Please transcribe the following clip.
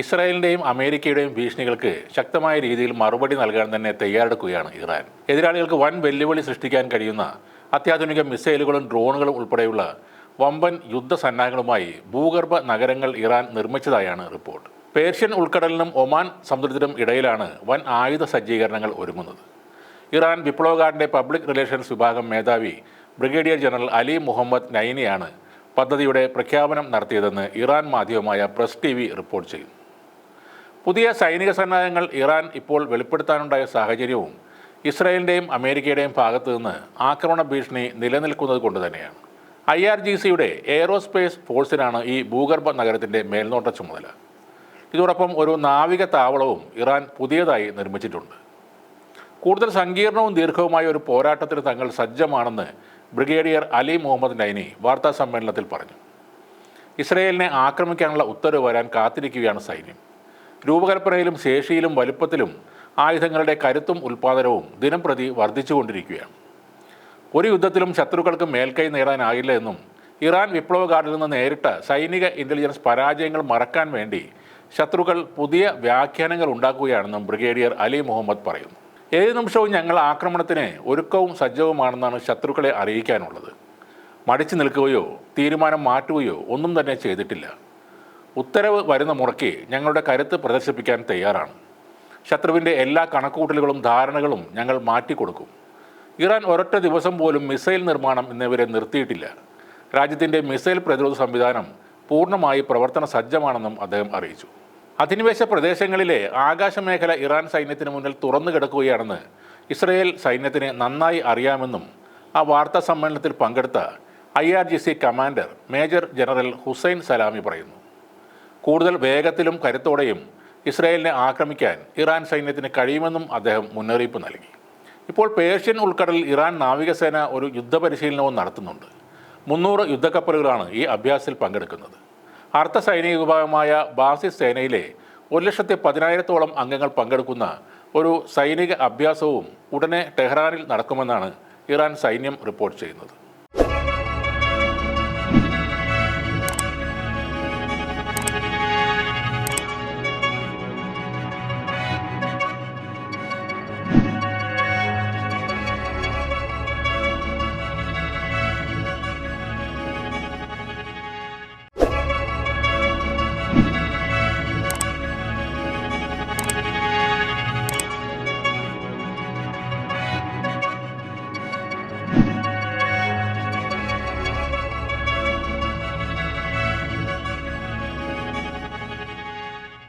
ഇസ്രായേലിൻ്റെയും അമേരിക്കയുടെയും ഭീഷണികൾക്ക് ശക്തമായ രീതിയിൽ മറുപടി നൽകാൻ തന്നെ തയ്യാറെടുക്കുകയാണ് ഇറാൻ. എതിരാളികൾക്ക് വൻ വെല്ലുവിളി സൃഷ്ടിക്കാൻ കഴിയുന്ന അത്യാധുനിക മിസൈലുകളും ഡ്രോണുകളും ഉൾപ്പെടെയുള്ള വമ്പൻ യുദ്ധസന്നാഹങ്ങളുമായി ഭൂഗർഭ നഗരങ്ങൾ ഇറാൻ നിർമ്മിച്ചതായാണ് റിപ്പോർട്ട്. പേർഷ്യൻ ഉൾക്കടലിനും ഒമാൻ സമുദ്രത്തിനും ഇടയിലാണ് വൻ ആയുധ സജ്ജീകരണങ്ങൾ ഒരുങ്ങുന്നത്. ഇറാൻ വിപ്ലവകാരൻ്റെ പബ്ലിക് റിലേഷൻസ് വിഭാഗം മേധാവി ബ്രിഗേഡിയർ ജനറൽ അലി മുഹമ്മദ് നൈനിയാണ് പദ്ധതിയുടെ പ്രഖ്യാപനം നടത്തിയതെന്ന് ഇറാൻ മാധ്യമമായ പ്രസ് TV റിപ്പോർട്ട് ചെയ്യുന്നു. പുതിയ സൈനിക സന്നാഹങ്ങൾ ഇറാൻ ഇപ്പോൾ വെളിപ്പെടുത്താനുണ്ടായ സാഹചര്യവും ഇസ്രായേലിൻ്റെയും അമേരിക്കയുടെയും ഭാഗത്തു നിന്ന് ആക്രമണ ഭീഷണി നിലനിൽക്കുന്നത് കൊണ്ട് തന്നെയാണ്. IRGCയുടെ എയ്റോസ്പേസ് ഫോഴ്സിനാണ് ഈ ഭൂഗർഭ നഗരത്തിൻ്റെ മേൽനോട്ട ചുമതല. ഇതോടൊപ്പം ഒരു നാവിക താവളവും ഇറാൻ പുതിയതായി നിർമ്മിച്ചിട്ടുണ്ട്. കൂടുതൽ സങ്കീർണവും ദീർഘവുമായ ഒരു പോരാട്ടത്തിന് തങ്ങൾ സജ്ജമാണെന്ന് ബ്രിഗേഡിയർ അലി മുഹമ്മദ് നൈനി വാർത്താ സമ്മേളനത്തിൽ പറഞ്ഞു. ഇസ്രായേലിനെ ആക്രമിക്കാനുള്ള ഉത്തരവ് വരാൻ കാത്തിരിക്കുകയാണ് സൈന്യം. രൂപകൽപ്പനയിലും ശേഷിയിലും വലുപ്പത്തിലും ആയുധങ്ങളുടെ കരുത്തും ഉൽപ്പാദനവും ദിനംപ്രതി വർദ്ധിച്ചുകൊണ്ടിരിക്കുകയാണ്. ഒരു യുദ്ധത്തിലും ശത്രുക്കൾക്ക് മേൽക്കൈ നേടാനാകില്ല എന്നും ഇറാൻ വിപ്ലവകാരിൽ നിന്ന് നേരിട്ട സൈനിക ഇൻ്റലിജൻസ് പരാജയങ്ങൾ മറക്കാൻ വേണ്ടി ശത്രുക്കൾ പുതിയ വ്യാഖ്യാനങ്ങൾ ഉണ്ടാക്കുകയാണെന്നും ബ്രിഗേഡിയർ അലി മുഹമ്മദ് പറയുന്നു. ഏത് നിമിഷവും ഞങ്ങൾ ആക്രമണത്തിന് ഒരുക്കവും സജ്ജവുമാണെന്നാണ് ശത്രുക്കളെ അറിയിക്കാനുള്ളത്. മടിച്ചു നിൽക്കുകയോ തീരുമാനം മാറ്റുകയോ ഒന്നും തന്നെ ചെയ്തിട്ടില്ല. ഉത്തരവ് വരുന്ന മുറയ്ക്ക് ഞങ്ങളുടെ കരുത്ത് പ്രദർശിപ്പിക്കാൻ തയ്യാറാണ്. ശത്രുവിൻ്റെ എല്ലാ കണക്കുകൂട്ടലുകളും ധാരണകളും ഞങ്ങൾ മാറ്റിക്കൊടുക്കും. ഇറാൻ ഒരൊറ്റ ദിവസം പോലും മിസൈൽ നിർമ്മാണം എന്നിവരെ നിർത്തിയിട്ടില്ല. രാജ്യത്തിൻ്റെ മിസൈൽ പ്രതിരോധ സംവിധാനം പൂർണ്ണമായി പ്രവർത്തന സജ്ജമാണെന്നും അദ്ദേഹം അറിയിച്ചു. അധിനിവേശ പ്രദേശങ്ങളിലെ ആകാശമേഖല ഇറാൻ സൈന്യത്തിന് മുന്നിൽ തുറന്നു കിടക്കുകയാണെന്ന് ഇസ്രായേൽ സൈന്യത്തിന് നന്നായി അറിയാമെന്നും ആ വാർത്താ സമ്മേളനത്തിൽ പങ്കെടുത്ത IRGC commander major general Hossein Salami പറയുന്നു. കൂടുതൽ വേഗത്തിലും കരുത്തോടെയും ഇസ്രായേലിനെ ആക്രമിക്കാൻ ഇറാൻ സൈന്യത്തിന് കഴിയുമെന്നും അദ്ദേഹം മുന്നറിയിപ്പ് നൽകി. ഇപ്പോൾ പേർഷ്യൻ ഉൾക്കടലിൽ ഇറാൻ നാവികസേന ഒരു യുദ്ധപരിശീലനവും നടത്തുന്നുണ്ട്. 300 യുദ്ധക്കപ്പലുകളാണ് ഈ അഭ്യാസത്തിൽ പങ്കെടുക്കുന്നത്. അർദ്ധ സൈനിക വിഭാഗമായ ബാസിസ് സേനയിലെ 1,10,000-ഓളം അംഗങ്ങൾ പങ്കെടുക്കുന്ന ഒരു സൈനിക അഭ്യാസവും ഉടനെ ടെഹ്റാനിൽ നടക്കുമെന്നാണ് ഇറാൻ സൈന്യം റിപ്പോർട്ട് ചെയ്യുന്നത്.